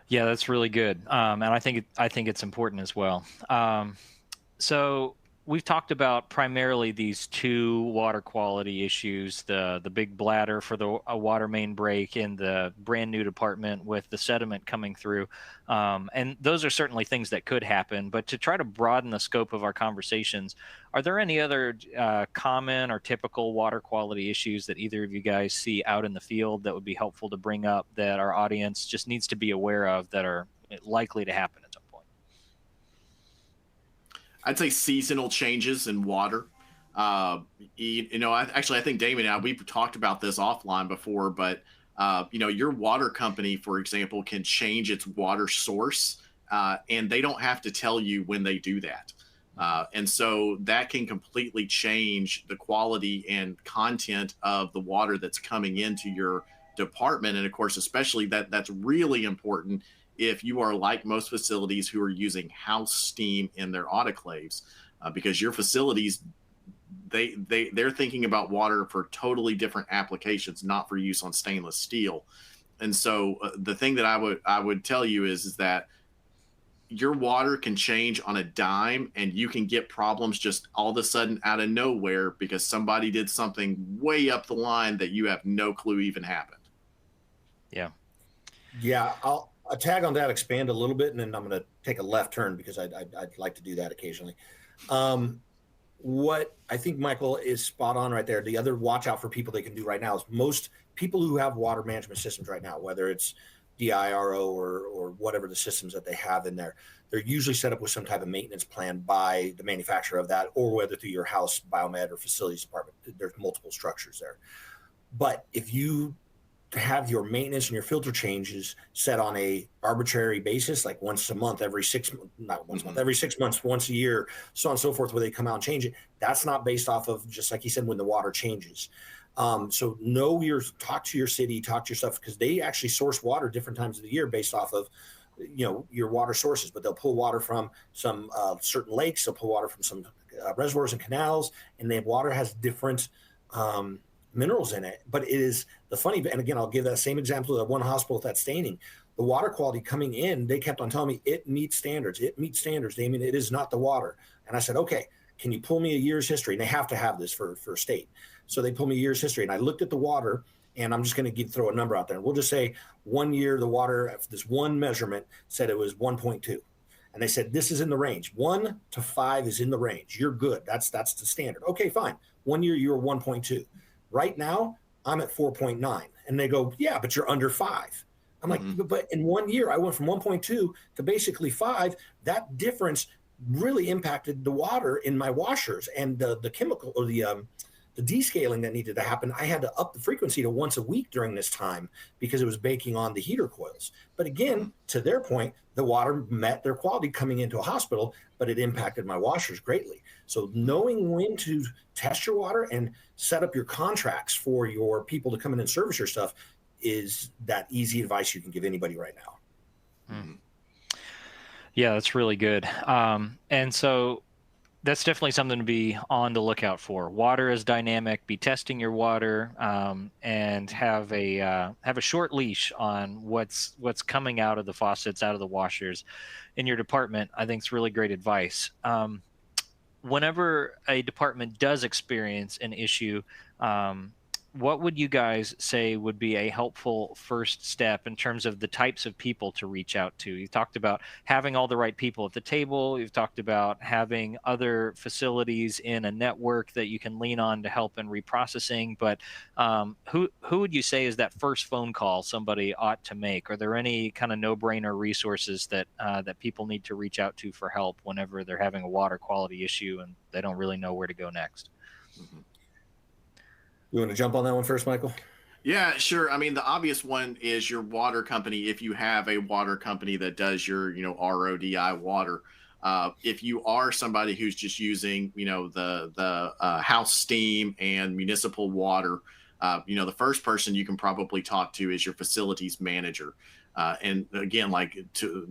Yeah, that's really good. And I think it's important as well. So we've talked about primarily these two water quality issues, the big bladder for the water main break in the brand new department with the sediment coming through. And those are certainly things that could happen, but to try to broaden the scope of our conversations, are there any other common or typical water quality issues that either of you guys see out in the field that would be helpful to bring up that our audience just needs to be aware of that are likely to happen at some point? I'd say seasonal changes in water. I think Damien and I, we've talked about this offline before, but your water company, for example, can change its water source, and they don't have to tell you when they do that. And so that can completely change the quality and content of the water that's coming into your department. And of course, especially that's really important if you are like most facilities who are using house steam in their autoclaves, because your facilities, they're thinking about water for totally different applications, not for use on stainless steel. And so the thing that I would tell you is that your water can change on a dime, and you can get problems just all of a sudden out of nowhere because somebody did something way up the line that you have no clue even happened. Yeah. Yeah, I'll tag on that, expand a little bit, and then I'm going to take a left turn because I'd like to do that occasionally. What I think Michael is spot on right there. The other watch out for people they can do right now is most people who have water management systems right now, whether it's DIRO or whatever the systems that they have in there, they're usually set up with some type of maintenance plan by the manufacturer of that, or whether through your house biomed or facilities department. There's multiple structures there. But if you have your maintenance and your filter changes set on a arbitrary basis, like once a month, every 6 months, not once a month, every 6 months, once a year, so on and so forth, where they come out and change it, that's not based off of, just like he said, when the water changes. So talk to your city, talk to your stuff, because they actually source water different times of the year based off of, your water sources. But they'll pull water from some certain lakes, they'll pull water from some reservoirs and canals, and water has different minerals in it. But it is the funny, and again, I'll give that same example of that one hospital with that staining. The water quality coming in, they kept on telling me it meets standards. It meets standards, Damien. It is not the water. And I said, okay, can you pull me a year's history? And they have to have this for state. So they pulled me a year's history, and I looked at the water, and I'm just going to throw a number out there. And we'll just say 1 year, the water, this one measurement said it was 1.2. And they said, this is in the range. 1 to 5 is in the range. You're good. That's the standard. Okay, fine. 1 year, you were 1.2. Right now, I'm at 4.9. And they go, yeah, but you're under 5. I'm like, but in 1 year, I went from 1.2 to basically 5. That difference really impacted the water in my washers, and the chemical, or the descaling that needed to happen. I had to up the frequency to once a week during this time because it was baking on the heater coils. But again, to their point, the water met their quality coming into a hospital, but it impacted my washers greatly. So knowing when to test your water and set up your contracts for your people to come in and service your stuff is that easy advice you can give anybody right now. Mm-hmm. Yeah, that's really good. And so that's definitely something to be on the lookout for. Water is dynamic. Be testing your water, and have a short leash on what's coming out of the faucets, out of the washers in your department. I think it's really great advice. Whenever a department does experience an issue, what would you guys say would be a helpful first step in terms of the types of people to reach out to? You talked about having all the right people at the table. You've talked about having other facilities in a network that you can lean on to help in reprocessing. But who would you say is that first phone call somebody ought to make? Are there any kind of no-brainer resources that people need to reach out to for help whenever they're having a water quality issue and they don't really know where to go next? Mm-hmm. You want to jump on that one first, Michael? Yeah, sure. I mean, the obvious one is your water company. If you have a water company that does your, RODI water, if you are somebody who's just using, the house steam and municipal water, the first person you can probably talk to is your facilities manager. And again,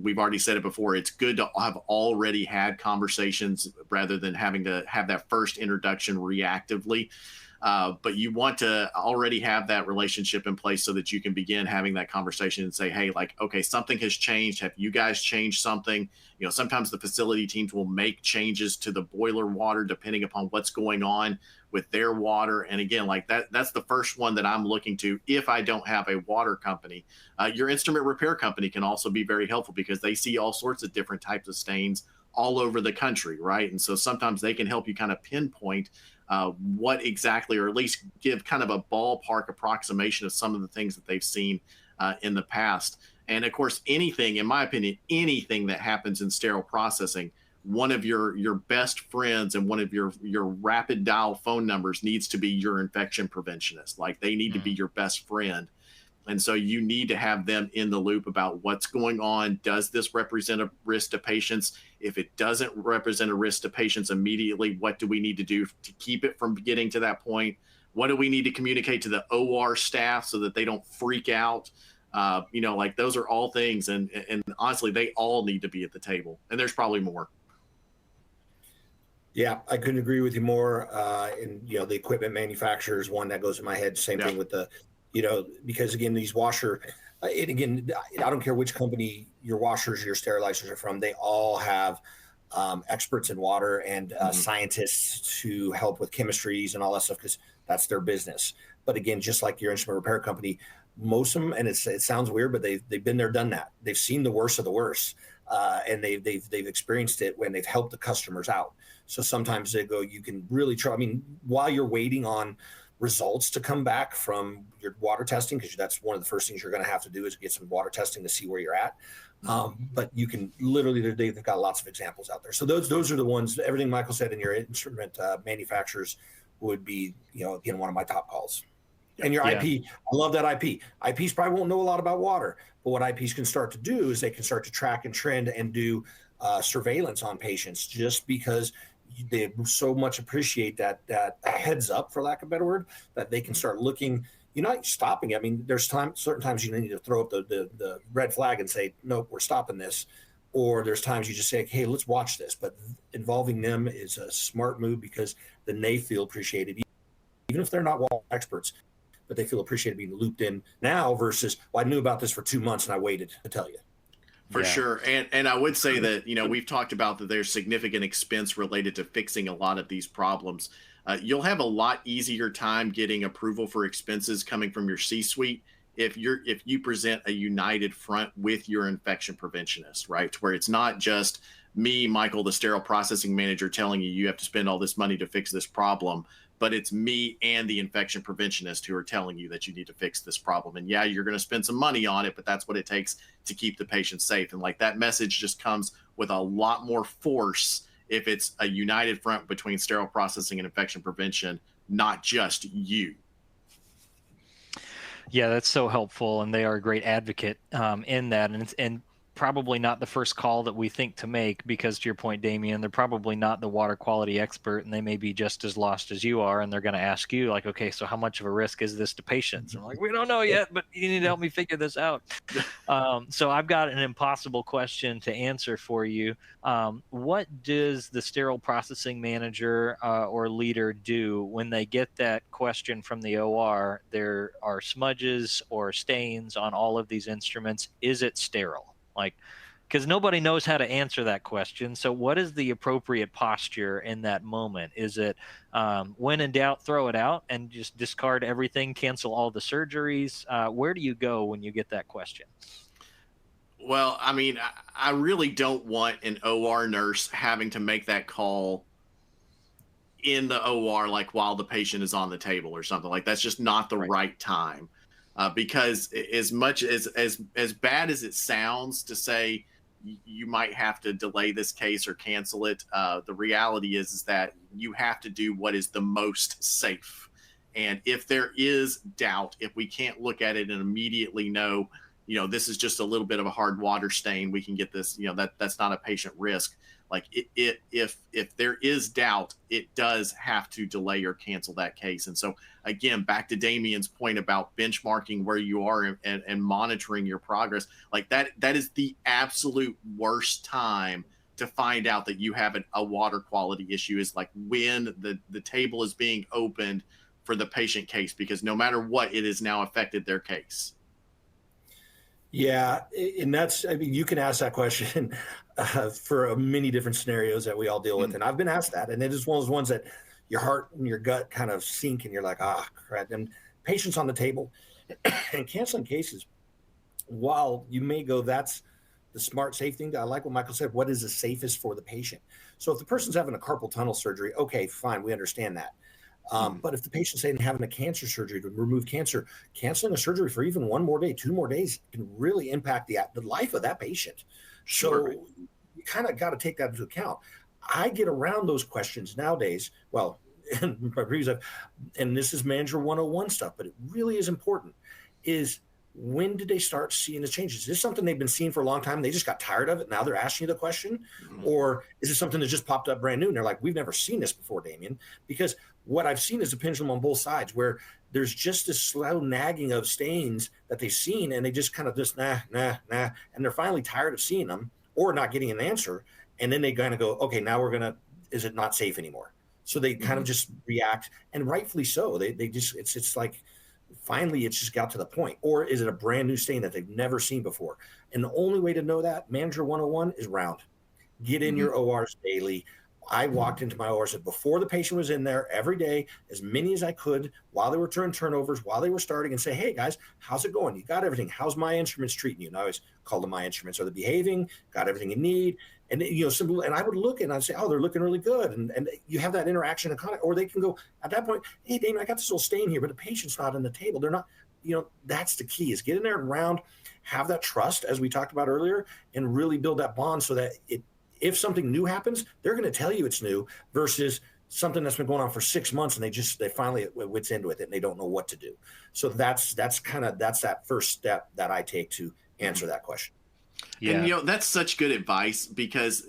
we've already said it before, it's good to have already had conversations rather than having to have that first introduction reactively. But you want to already have that relationship in place so that you can begin having that conversation and say, hey, okay, something has changed. Have you guys changed something? Sometimes the facility teams will make changes to the boiler water depending upon what's going on with their water. And again, that's the first one that I'm looking to if I don't have a water company. Your instrument repair company can also be very helpful because they see all sorts of different types of stains all over the country, right? And so sometimes they can help you kind of pinpoint what exactly, or at least give kind of a ballpark approximation of some of the things that they've seen in the past. And of course, in my opinion, anything that happens in sterile processing, one of your best friends and one of your rapid dial phone numbers needs to be your infection preventionist. They need to be your best friend. And so you need to have them in the loop about what's going on. Does this represent a risk to patients? If it doesn't represent a risk to patients immediately, what do we need to do to keep it from getting to that point? What do we need to communicate to the OR staff so that they don't freak out? Like those are all things, and honestly, they all need to be at the table, and there's probably more. Yeah, I couldn't agree with you more. And the equipment manufacturers, one that goes in my head. Same thing with the, because again, these washer, and again, I don't care which company your washers, your sterilizers are from. They all have experts in water and scientists to help with chemistries and all that stuff, because that's their business. But again, just like your instrument repair company, most of them, and it sounds weird, but they've been there, done that. They've seen the worst of the worst, and they've experienced it when they've helped the customers out. So sometimes they go, you can really try. I mean, while you're waiting on results to come back from your water testing, because that's one of the first things you're going to have to do is get some water testing to see where you're at. But you can literally, they've got lots of examples out there. So those are the ones, everything Michael said in your instrument manufacturers would be, again, one of my top calls. And your IP, I love that IP. IPs probably won't know a lot about water, but what IPs can start to do is they can start to track and trend and do surveillance on patients, just because they so much appreciate that heads up, for lack of a better word, that they can start looking. You're not stopping. I mean, there's certain times you need to throw up the red flag and say, nope, we're stopping this. Or there's times you just say, hey, let's watch this. But involving them is a smart move, because then they feel appreciated, even if they're not water experts, but they feel appreciated being looped in now versus, well, I knew about this for 2 months and I waited to tell you. For sure. And I would say that, we've talked about that there's significant expense related to fixing a lot of these problems. You'll have a lot easier time getting approval for expenses coming from your C-suite if you present a united front with your infection preventionist, right? Where it's not just me, Michael, the sterile processing manager, telling you have to spend all this money to fix this problem, but it's me and the infection preventionist who are telling you that you need to fix this problem. And yeah, you're going to spend some money on it, but that's what it takes to keep the patient safe. And like that message just comes with a lot more force if it's a united front between sterile processing and infection prevention, not just you. Yeah, that's so helpful, and they are a great advocate in that. And probably not the first call that we think to make, because to your point, Damien, they're probably not the water quality expert, and they may be just as lost as you are, and they're going to ask you like, okay, so how much of a risk is this to patients? And I'm like, we don't know yet, but you need to help me figure this out. So I've got an impossible question to answer for you. What does the sterile processing manager or leader do when they get that question from the OR? There are smudges or stains on all of these instruments. Is it sterile? Like, because nobody knows how to answer that question. So what is the appropriate posture in that moment? Is it when in doubt, throw it out and just discard everything, cancel all the surgeries? Where do you go when you get that question? Well, I mean, I really don't want an OR nurse having to make that call in the OR, like while the patient is on the table or something. Like, that's just not the right time. Because as much as bad as it sounds to say you might have to delay this case or cancel it, the reality is that you have to do what is the most safe. And if there is doubt, if we can't look at it and immediately know, this is just a little bit of a hard water stain, we can get this, that's not a patient risk. Like if there is doubt, it does have to delay or cancel that case. And so again, back to Damien's point about benchmarking where you are and monitoring your progress, like that is the absolute worst time to find out that you have a water quality issue, is like when the table is being opened for the patient case, because no matter what, it has now affected their case. Yeah, and you can ask that question for many different scenarios that we all deal with. And I've been asked that, and it is one of those ones that your heart and your gut kind of sink, and you're like, crap. And patients on the table and canceling cases, while you may go, that's the smart, safe thing. I like what Michael said. What is the safest for the patient? So if the person's having a carpal tunnel surgery, okay, fine, we understand that. But if the patient's saying having a cancer surgery to remove cancer, canceling a surgery for even 1 more day, 2 more days can really impact the life of that patient. Sure. So you kind of got to take that into account. I get around those questions nowadays. Well, and this is manager 101 stuff, but it really is important, is when did they start seeing the changes? Is this something they've been seeing for a long time? They just got tired of it. Now they're asking you the question. Or is it something that just popped up brand new? And they're like, we've never seen this before, Damien. Because what I've seen is a pendulum on both sides, where there's just this slow nagging of stains that they've seen, and they just kind of nah, and they're finally tired of seeing them or not getting an answer. And then they kind of go, okay, now is it not safe anymore? So they kind of just react, and rightfully so. They just, it's like, finally it's just got to the point. Or is it a brand new stain that they've never seen before? And the only way to know that, Manager 101, is round. Get in your ORs daily. I walked into my ORs before the patient was in there every day, as many as I could, while they were turning turnovers, while they were starting, and say, hey guys, how's it going? You got everything? How's my instruments treating you? And I always call them my instruments. Are they behaving? Got everything you need? And simple. And I would look and I'd say, oh, they're looking really good. And you have that interaction and contact, or they can go at that point, hey, Damien, I got this little stain here, but the patient's not on the table. They're not, that's the key, is get in there and round, have that trust, as we talked about earlier, and really build that bond so that if something new happens, they're going to tell you it's new, versus something that's been going on for 6 months and they finally at wits end with it and they don't know what to do. So that's that first step that I take to answer that question. Yeah. And that's such good advice, because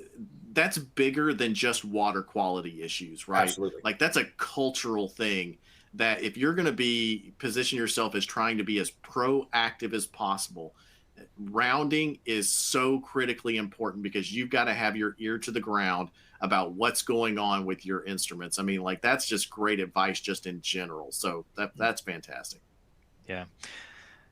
that's bigger than just water quality issues, right? Absolutely. Like, that's a cultural thing, that if you're going to position yourself as trying to be as proactive as possible, rounding is so critically important, because you've got to have your ear to the ground about what's going on with your instruments. I mean, like, that's just great advice just in general. So that's fantastic. Yeah.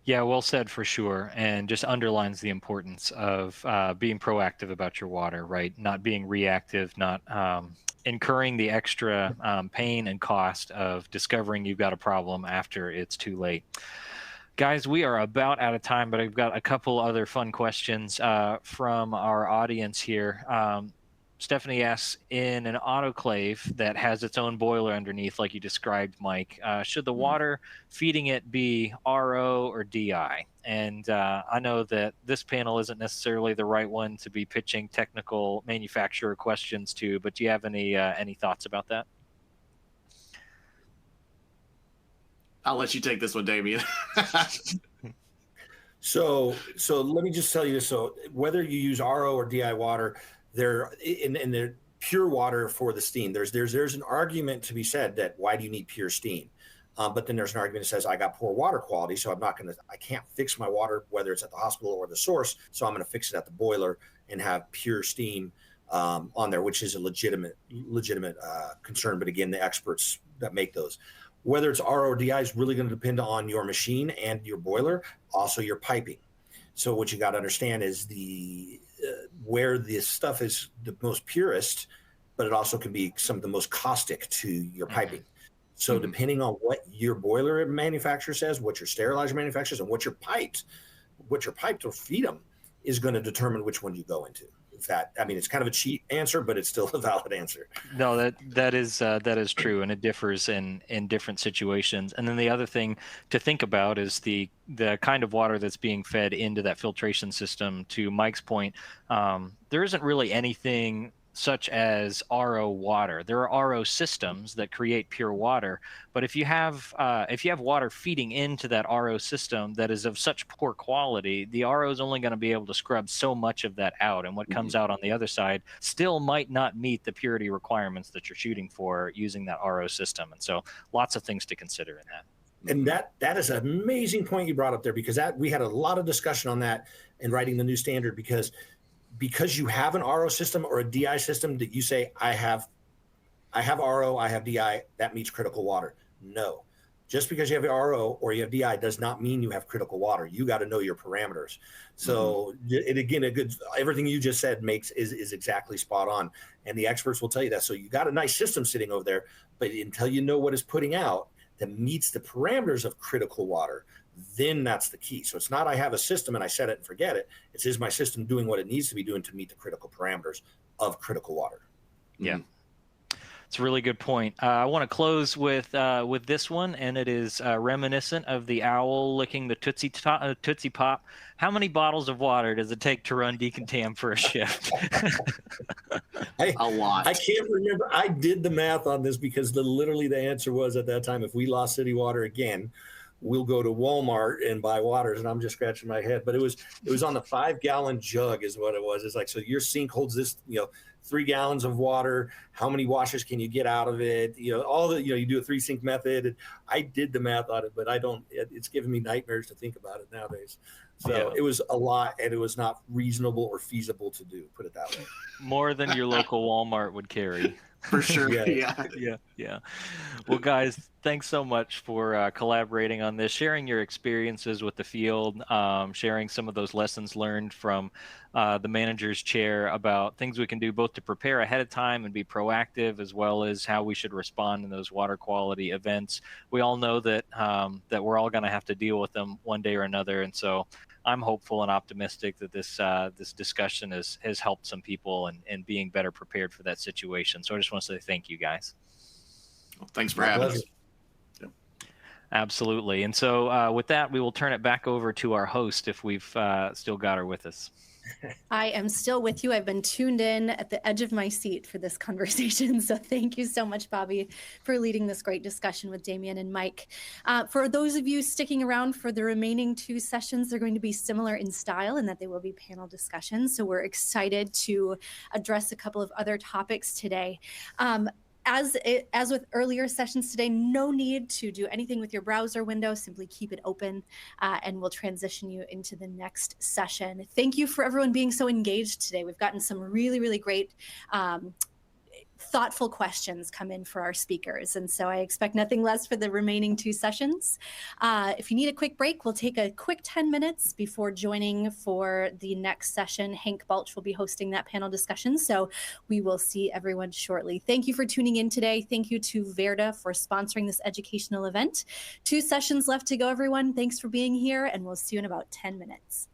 Yeah, well said, for sure. And just underlines the importance of being proactive about your water, right? Not being reactive, not incurring the extra pain and cost of discovering you've got a problem after it's too late. Guys, we are about out of time, but I've got a couple other fun questions from our audience here. Stephanie asks, in an autoclave that has its own boiler underneath, like you described, Mike, should the water feeding it be RO or DI? And I know that this panel isn't necessarily the right one to be pitching technical manufacturer questions to, but do you have any thoughts about that? I'll let you take this one, Damien. So let me just tell you this. So whether you use RO or DI water, they're pure water for the steam. There's an argument to be said that, why do you need pure steam? But then there's an argument that says, I got poor water quality, so I can't fix my water, whether it's at the hospital or the source. So I'm going to fix it at the boiler and have pure steam on there, which is a legitimate concern. But again, the experts that make those, whether it's RO or DI, is really going to depend on your machine and your boiler, also your piping. So what you got to understand is where this stuff is the most purest, but it also can be some of the most caustic to your piping. So depending on what your boiler manufacturer says, what your sterilizer manufacturer says, and what your piped will feed them, is going to determine which one you go into. It's kind of a cheat answer, but it's still a valid answer. No, that is true, and it differs in different situations. And then the other thing to think about is the kind of water that's being fed into that filtration system. To Mike's point, there isn't really anything such as RO water. There are RO systems that create pure water, but if you have water feeding into that RO system that is of such poor quality, the RO is only going to be able to scrub so much of that out, and what comes out on the other side still might not meet the purity requirements that you're shooting for using that RO system. And so lots of things to consider in that. And that is an amazing point you brought up there, because we had a lot of discussion on that in writing the new standard, because you have an RO system or a DI system that you say, I have RO, I have DI, that meets critical water. No, just because you have RO or you have DI does not mean you have critical water. You got to know your parameters. So everything you just said is exactly spot on, and the experts will tell you that. So you got a nice system sitting over there, but until you know what is putting out that meets the parameters of critical water, then that's the key. So it's not, I have a system and I set it and forget it. It's, is my system doing what it needs to be doing to meet the critical parameters of critical water? Yeah. It's a really good point. I want to close with this one, and it is reminiscent of the owl licking the Tootsie Pop. How many bottles of water does it take to run decontam for a shift? A lot. I can't remember. I did the math on this, because literally the answer was, at that time, if we lost city water again, we'll go to Walmart and buy waters. And I'm just scratching my head, but it was on the 5-gallon jug is what it was. It's like, so your sink holds this, 3 gallons of water. How many washes can you get out of it? All the, you do a 3-sink method. And I did the math on it, but it's giving me nightmares to think about it nowadays. So It was a lot, and it was not reasonable or feasible to do, put it that way. More than your local Walmart would carry. For sure. Yeah. Well, guys, thanks so much for collaborating on this, sharing your experiences with the field, sharing some of those lessons learned from the manager's chair about things we can do both to prepare ahead of time and be proactive, as well as how we should respond in those water quality events. We all know that that we're all going to have to deal with them one day or another, and so I'm hopeful and optimistic that this discussion has helped some people in being better prepared for that situation. So I just want to say thank you, guys. Well, thanks for having us. Yep. Absolutely. And so with that, we will turn it back over to our host if we've still got her with us. I am still with you. I've been tuned in at the edge of my seat for this conversation. So thank you so much, Bobby, for leading this great discussion with Damien and Mike. For those of you sticking around for the remaining 2 sessions, they're going to be similar in style in that they will be panel discussions. So we're excited to address a couple of other topics today. As with earlier sessions today, no need to do anything with your browser window. Simply keep it open, and we'll transition you into the next session. Thank you for everyone being so engaged today. We've gotten some really, really great thoughtful questions come in for our speakers. And so I expect nothing less for the remaining 2 sessions. If you need a quick break, we'll take a quick 10 minutes before joining for the next session. Hank Balch will be hosting that panel discussion. So we will see everyone shortly. Thank you for tuning in today. Thank you to Verda for sponsoring this educational event. 2 sessions left to go, everyone. Thanks for being here, and we'll see you in about 10 minutes.